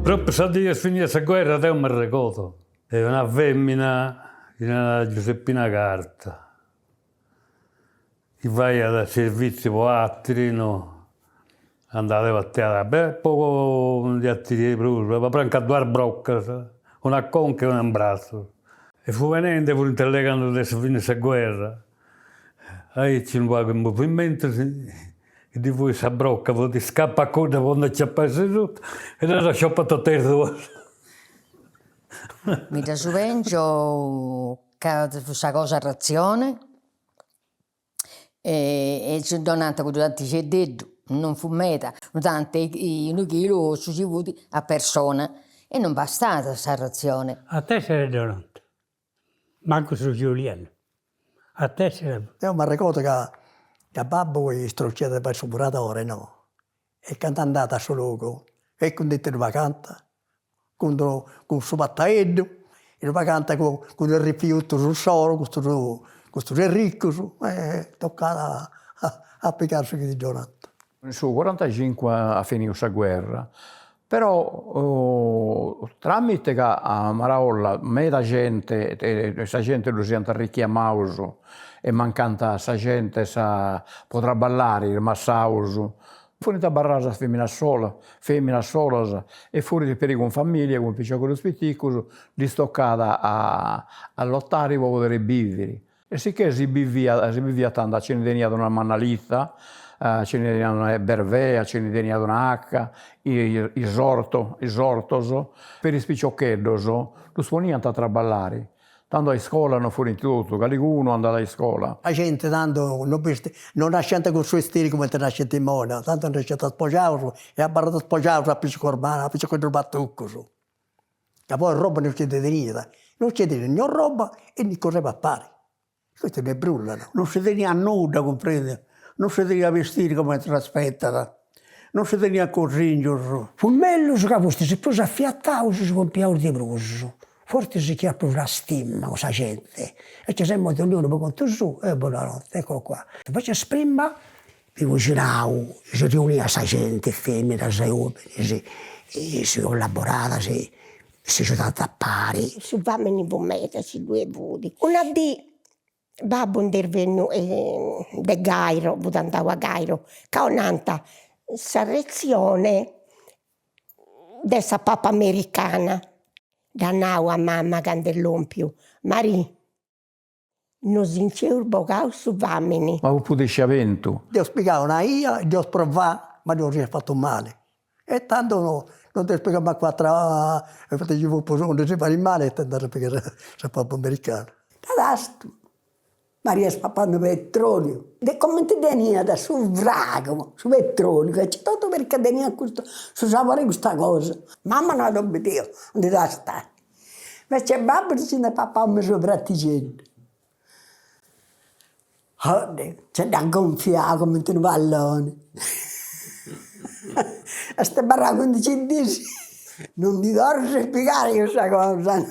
Proprio se Dio finisse questa guerra, te mi ricordo. È una femmina, una Giuseppina Carta, che vai al servizio per altri, no? Andate a terra, beh, poco di altri proprio, ma anche due brocche, una conca e un abbraccio. E fu venendo pure interlegando adesso finisse guerra. Aí c'è un movimento e di voi si brocca, ti scappa a coda quando c'è paese tutto e adesso scioppato te due. Mi da suvengio questa cosa a razione e ci donate con tanti cededdo, non fu meta, tanti un chilo ci avuti a persona e non bastava questa razione. A te se ne donato, manco su Giuliano. A te se ne... Io mi ricordo che babbo è istruzione per il superatore, no? E quando è andata a suo luogo, e con detto in vacanza, con il suo battaglio, in vacanza con il rifiuto sul solo, questo ricco, toccava a piccarsi di giornata. Nel suo 45 ha finito la guerra, però tramite che a Maraolla molta gente, questa gente lo si è richiamato e mancanta sa gente potrà ballare il massauso. Fuori da barrasa femmina sola e fuori per con famiglia, con piccoli spiticoli, li stoccata a lottare per poter vivere. E sicché si vivia tanto, ce ne tenia una mannalizza, ce ne tenia una bervea, ce ne tenia una acca, i sortoso, per i spiccioccheddos, lo sponiano a traballare. Tanto a scuola non fuori tutto, che uno andava a scuola. La gente tanto non nasce con il suo stile come nasce in mona, tanto nasce a sposare e ha barato a sposare a picco corbana, a picco il battucco. E poi roba non c'è niente, non c'è né roba e né cosa va a fare. Questo ne brullano. Non si tenia nuda, comprende? Non si tenia vestiti come ti aspettano. Non si tenia così. Fu meglio che questo si poi affiattava si compiava di bruso. Forse si chiama più la stima questa gente. E ci siamo ognuno per conto suo e buonanotte, ecco qua. Poi c'è prima, mi cucinavo, si riuniva questa gente, femmine, uomini, si collaborava, si aiutava a pari. Su uomini vomete, si due vudi. Una di babbo intervenne da Gairo, andava a Gairo, che ho nanta sarrezione dessa papa americana. Danau a mamma candellompio, Maria, non si inceur bocau su uomini. Ma non potessi avento. Dio spiegava una ia, Dio provava, ma non si è fatto male. E tanto non ti spiegava ma quattro, e facevo non si fa il male e tanto perché sei papa americano. Adesso, Maria spappando petrolio. E come ti tenia da su vrago, su petrolio, che c'è tutto perché tenia questo, si sapeva questa cosa. Mamma non obbediva, non deve stare. Ma c'è babbo che ne papà mi sopravvivendo. C'è da gonfiare come un pallone. A ste barra 15 dici, non ti dovrei spiegare questa cosa.